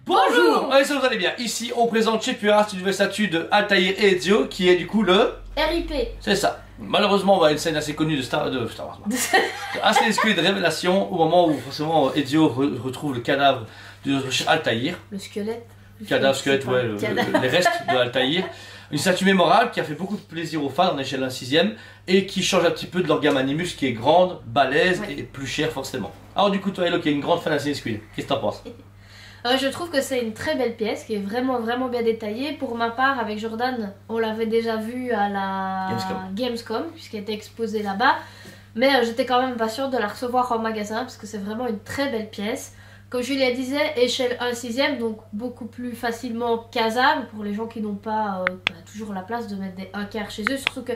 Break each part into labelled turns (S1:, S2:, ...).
S1: Bonjour. Allez, ça vous allez bien. Ici, on présente chez Puras une nouvelle statue de Altaïr et Ezio qui est du coup le...
S2: RIP.
S1: C'est ça. Malheureusement, on va à une scène assez connue de Star Wars. Assassin's Creed Révélation, au moment où forcément Ezio retrouve le cadavre de Altaïr.
S2: Le squelette.
S1: Cadavre, squelette, ouais, les restes de Altaïr. Une statue mémorable qui a fait beaucoup de plaisir aux fans en échelle 1/6 et qui change un petit peu de leur gamme Animus qui est grande, balèze et plus chère forcément. Alors du coup, toi Hello qui est une grande fan d'Assassin's Creed, qu'est-ce que t'en penses?
S2: Je trouve que c'est une très belle pièce qui est vraiment bien détaillée. Pour ma part, avec Jordan, on l'avait déjà vue à la Gamescom puisqu'elle était exposée là-bas. Mais j'étais quand même impatiente de la recevoir en magasin parce que c'est vraiment une très belle pièce. Comme Julia disait, échelle 1/6, donc beaucoup plus facilement casable pour les gens qui n'ont pas toujours la place de mettre des 1/4 chez eux. Surtout que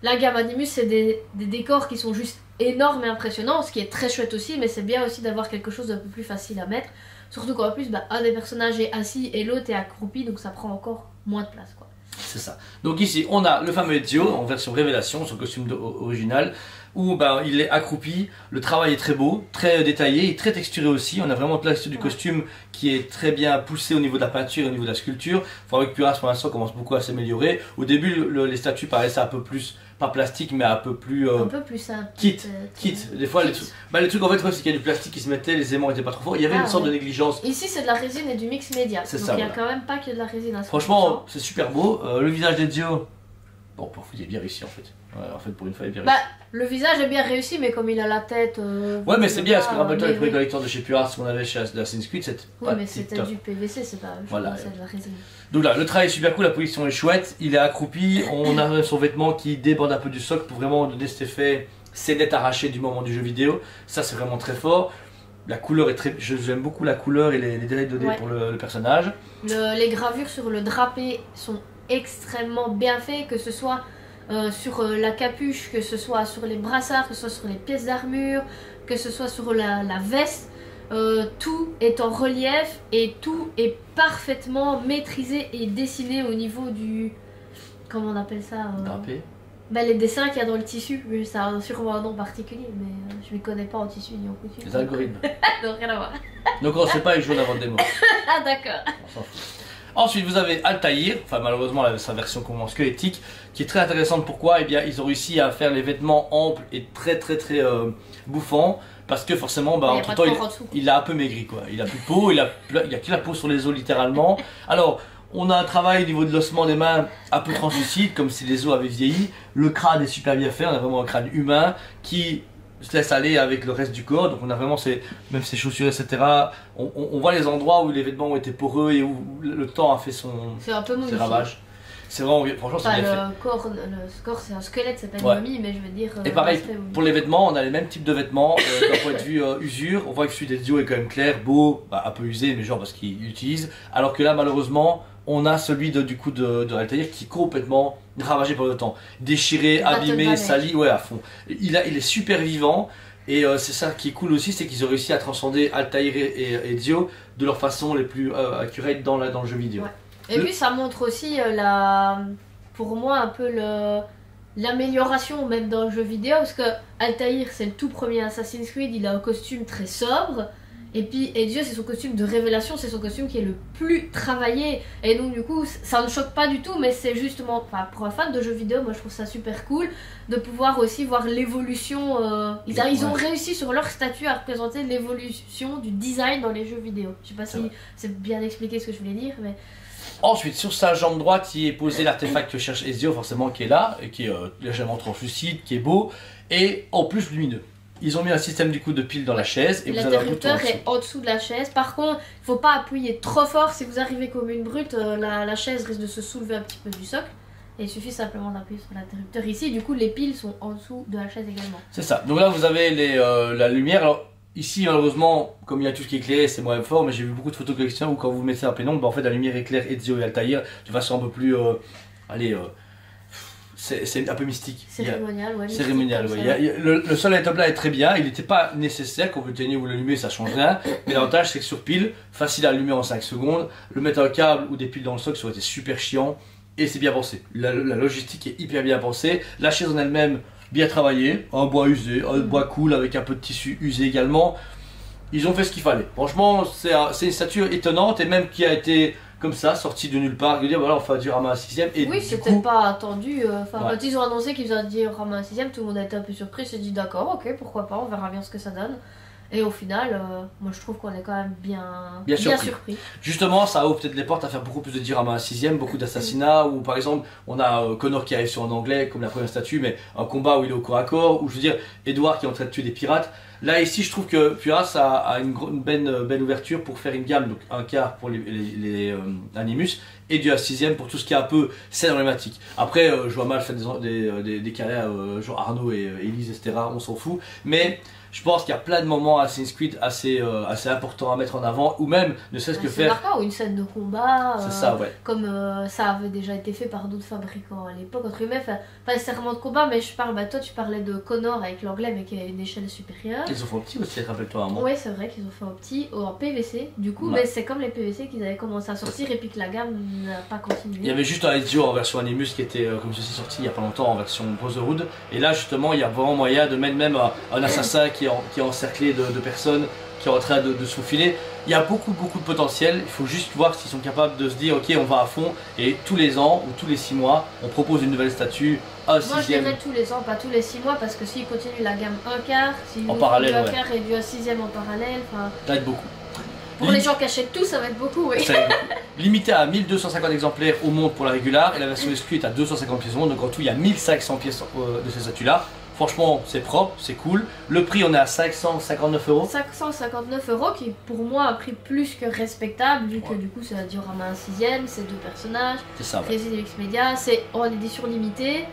S2: la gamme Animus, c'est des décors qui sont juste énormes et impressionnants, ce qui est très chouette aussi, mais c'est bien aussi d'avoir quelque chose d'un peu plus facile à mettre. Surtout qu'en plus, un des personnages est assis et l'autre est accroupi, donc ça prend encore moins de place, quoi.
S1: C'est ça. Donc ici, on a le fameux Ezio en version révélation, son costume original, où il est accroupi. Le travail est très beau, très détaillé et très texturé aussi. On a vraiment la texture du costume qui est très bien poussée au niveau de la peinture et au niveau de la sculpture. Enfin, avec Puras, pour l'instant, commence beaucoup à s'améliorer. Au début, les statues paraissaient un peu plus, pas plastique, mais un peu plus
S2: simple.
S1: Kit. Des fois, les trucs en fait, c'est qu'il y a du plastique qui se mettait, les aimants étaient pas trop forts. Il y avait une sorte de négligence.
S2: Ici, c'est de la résine et du mix média. Donc
S1: Ça,
S2: il y a quand même pas que de la résine.
S1: Franchement, c'est super beau. Le visage d'Ezio, bon, il est bien réussi en fait. Ouais, en fait, pour une fois, il est bien réussi.
S2: Le visage est bien réussi, mais comme il a la tête.
S1: Ouais, mais c'est bien, parce que rappelle-toi, les collecteurs de chez Puras qu'on avait chez Assassin's Creed, c'était.
S2: Oui, mais c'était du PVC, c'est pas.
S1: Voilà.
S2: C'est de la résine.
S1: Donc là, le travail est super cool, la position est chouette, il est accroupi, on a son vêtement qui déborde un peu du socle pour vraiment donner cet effet scénette arrachée du moment du jeu vidéo. Ça, c'est vraiment très fort. La couleur est très. J'aime beaucoup la couleur et les détails donnés pour le personnage.
S2: Les gravures sur le drapé sont extrêmement bien faites, que ce soit sur la capuche, que ce soit sur les brassards, que ce soit sur les pièces d'armure, que ce soit sur la veste. Tout est en relief et tout est parfaitement maîtrisé et dessiné au niveau du... Comment on appelle ça
S1: Drapé.
S2: Les dessins qu'il y a dans le tissu, ça a sûrement un nom particulier, mais je ne m'y connais pas en tissu ni en couture.
S1: Les algorithmes.
S2: Non, rien à voir.
S1: Donc on ne sait pas, il joue avant le démo.
S2: Ah d'accord.
S1: On s'en fout. Ensuite, vous avez Altaïr, enfin malheureusement sa version squelettique, qui est très intéressante. Pourquoi? Eh bien, ils ont réussi à faire les vêtements amples et très bouffants, parce que forcément, entre temps, il a un peu maigri, quoi. Il a plus de peau, il a que la peau sur les os littéralement. Alors, on a un travail au niveau de l'ossement des mains un peu translucide, comme si les os avaient vieilli. Le crâne est super bien fait, on a vraiment un crâne humain qui se laisse aller avec le reste du corps, donc on a vraiment même ses chaussures, etc. On voit les endroits où les vêtements ont été poreux et où le temps a fait ses ravages. C'est vraiment, franchement, c'est bien fait.
S2: Le corps, c'est un squelette, c'est pas une momie, mais je veux dire.
S1: Et pareil, pour les vêtements, on a les mêmes types de vêtements. D'un point de vue usure, on voit que celui d'Ezio est quand même clair, beau, un peu usé, mais genre parce qu'il l'utilise. Alors que là, malheureusement, on a celui de Altaïr qui est complètement ravagé par le temps. Déchiré, abîmé, sali, ouais, à fond. Il est super vivant. Et c'est ça qui est cool aussi, c'est qu'ils ont réussi à transcender Altaïr et Ezio de leur façon les plus accurate dans le jeu vidéo.
S2: Ouais. Et puis ça montre aussi pour moi un peu l'amélioration même dans le jeu vidéo, parce que Altaïr c'est le tout premier Assassin's Creed, il a un costume très sobre, et puis Ezio c'est son costume de révélation, c'est son costume qui est le plus travaillé, et donc du coup ça ne choque pas du tout, mais c'est justement, pour un fan de jeux vidéo, moi je trouve ça super cool de pouvoir aussi voir l'évolution, ils ont réussi sur leur statut à représenter l'évolution du design dans les jeux vidéo. Je sais pas si c'est bien expliqué ce que je voulais dire, mais...
S1: Ensuite, sur sa jambe droite, il est posé l'artefact que cherche Ezio, forcément, qui est là, et qui est légèrement translucide, qui est beau, et en plus lumineux. Ils ont mis un système du coup de pile dans la chaise, et vous avez un bouton
S2: l'interrupteur est en dessous de la chaise. Par contre, il ne faut pas appuyer trop fort. Si vous arrivez comme une brute, la chaise risque de se soulever un petit peu du socle. Et il suffit simplement d'appuyer sur l'interrupteur ici. Du coup, les piles sont en dessous de la chaise également. C'est
S1: ça. Donc là, vous avez la lumière. Alors, ici, malheureusement, comme il y a tout ce qui est éclairé, c'est moins fort, mais j'ai vu beaucoup de photos collectionneurs où quand vous mettez un pénombre, en fait, la lumière éclaire Ezio et Altaïr de façon un peu plus. C'est un peu mystique.
S2: Cérémonial, ouais.
S1: Cérémonial, ouais. Le seul top là est très bien, il n'était pas nécessaire, quand vous l'éteignez ou vous l'allumez, ça change rien. Mais l'avantage, c'est que sur pile, facile à allumer en 5 secondes. Le mettre un câble ou des piles dans le socle, ça aurait été super chiant. Et c'est bien pensé. La logistique est hyper bien pensée. La chaise en elle-même, bien travaillée. Un bois usé, un bois cool avec un peu de tissu usé également. ils ont fait ce qu'il fallait. Franchement, c'est une statue étonnante et même qui a été comme ça, sortie de nulle part. Dire voilà, on fait un diorama à 6ème. Et
S2: oui, c'était pas attendu. Quand ils ont annoncé qu'ils faisaient un diorama à 6ème, tout le monde a été un peu surpris. S'est dit d'accord, ok, pourquoi pas, on verra bien ce que ça donne. Et au final, moi je trouve qu'on est quand même bien surpris.
S1: Justement, ça ouvre peut-être les portes à faire beaucoup plus de dioramas à 6ème, beaucoup d'assassinats, ou par exemple, on a Connor qui arrive sur un anglais, comme la première statue, mais un combat où il est au corps à corps, ou je veux dire, Edward qui est en train de tuer des pirates. Là, ici, je trouve que Purace a une belle ouverture pour faire une gamme, donc un quart pour les Animus, et du à 6ème pour tout ce qui est un peu scène emblématique. Après, je vois mal faire des carrières genre Arnaud et Elise, etc., on s'en fout, mais je pense qu'il y a plein de moments Assassin's Creed assez importants à mettre en avant, ou même ne serait-ce que faire...
S2: marquant, ou une scène de combat,
S1: ça, ouais.
S2: Comme ça avait déjà été fait par d'autres fabricants à l'époque, entre guillemets, pas nécessairement de combat, mais toi tu parlais de Connor avec l'anglais, mais qui a une échelle supérieure.
S1: Ils ont fait au petit aussi, rappelle-toi un moment.
S2: Oui, c'est vrai qu'ils ont fait au petit, en PVC, du coup, ouais. Mais c'est comme les PVC qu'ils avaient commencé à sortir et puis que la gamme n'a pas continué.
S1: Il y avait juste un Ezio en version Animus qui était comme ceci sorti il y a pas longtemps en version Brotherhood, et là justement il y a vraiment moyen de mettre même un assassin qui est encerclé de personnes qui est en train de se faufiler. Il y a beaucoup de potentiel, il faut juste voir s'ils sont capables de se dire ok on va à fond et tous les ans ou tous les 6 mois on propose une nouvelle statue à 6ème.
S2: Moi je dirais tous les ans, pas tous les 6 mois parce que s'ils continuent la gamme 1 quart, s'ils
S1: en parallèle,
S2: du 1 quart et du 6ème en parallèle,
S1: ça va être beaucoup.
S2: Pour les gens qui achètent tout, ça va être beaucoup, oui.
S1: Limité à 1250 exemplaires au monde pour la régulière et la version exclue est à 250 pièces au monde, donc en tout il y a 1500 pièces de ces statues là. Franchement, c'est propre, c'est cool. Le prix, on est à 559 €.
S2: 559 € qui est pour moi un prix plus que respectable, vu que du coup c'est un diorama à 6ème, c'est 2 personnages,
S1: c'est ça, ouais.
S2: Resident X Media, c'est en édition limitée.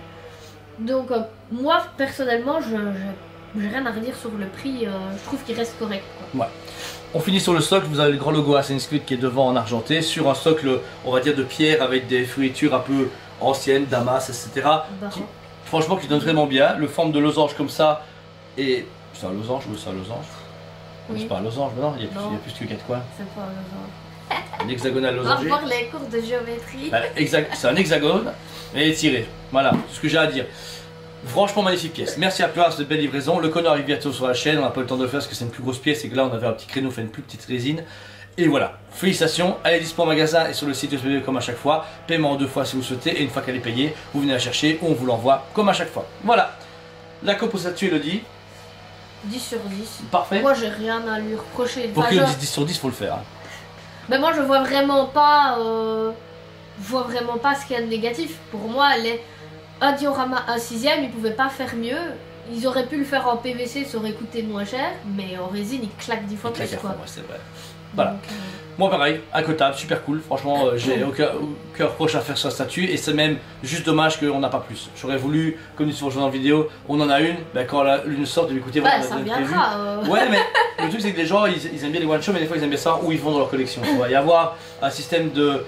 S2: Donc moi personnellement, j'ai rien à redire sur le prix, je trouve qu'il reste correct, quoi. Ouais.
S1: On finit sur le socle, vous avez le grand logo Assassin's Creed qui est devant en argenté, sur un socle, on va dire de pierre avec des fioritures un peu anciennes, damas, etc. Franchement, qui donne vraiment bien. Le forme de losange comme ça, et c'est un losange ou c'est un losange? Oui. C'est pas un losange, mais non, il y a plus que 4 coins.
S2: C'est pas un losange.
S1: Un hexagonal losange.
S2: On va voir les cours de géométrie.
S1: C'est un hexagone, et tiré. Voilà, c'est ce que j'ai à dire. Franchement, magnifique pièce. Merci à Purace de cette belle livraison. Le Connor arrive bientôt sur la chaîne. On n'a pas le temps de le faire parce que c'est une plus grosse pièce et que là, on avait un petit créneau, on fait une plus petite résine. Et voilà, félicitations, elle est dispo en magasin et sur le site USB comme à chaque fois, paiement en 2 fois si vous souhaitez, et une fois qu'elle est payée, vous venez la chercher ou on vous l'envoie comme à chaque fois. Voilà, la cope au statut Elodie.
S2: 10 sur 10.
S1: Parfait.
S2: Moi j'ai rien à lui reprocher.
S1: Pour qu'il dise 10 sur 10, faut le faire. Hein.
S2: Mais moi je vois vraiment pas ce qu'il y a de négatif. Pour moi, un diorama à 6ème, ils pouvaient pas faire mieux. Ils auraient pu le faire en PVC, ça aurait coûté moins cher, mais en résine, ils claquent 10 fois plus, quoi.
S1: Ouais, c'est vrai. Voilà. Donc, moi pareil, incotable, super cool, franchement j'ai aucun reproche à faire sur la statue et c'est même juste dommage qu'on n'a pas plus. J'aurais voulu, comme nous souvent dans la vidéo, on en a une, ben quand l'une sort, écoutez,
S2: voilà, ça viendra.
S1: Ouais, mais le truc c'est que les gens ils aiment bien les one shot, mais des fois ils aiment bien ça où ils vont dans leur collection. Il va y avoir un système de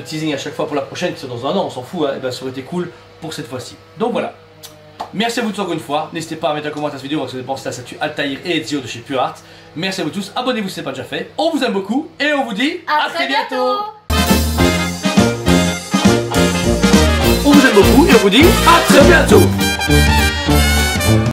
S1: teasing à chaque fois pour la prochaine qui sort dans un an, on s'en fout, hein, et ben, ça aurait été cool pour cette fois-ci. Donc voilà. Merci à vous tous encore une fois, n'hésitez pas à mettre un commentaire à cette vidéo parce que vous avez pensé à la statue Altaïr et Ezio de chez PureArt. Merci à vous tous, abonnez-vous si ce n'est pas déjà fait, on vous aime beaucoup et on vous dit
S2: à très bientôt.
S1: On vous aime beaucoup et on vous dit à très bientôt.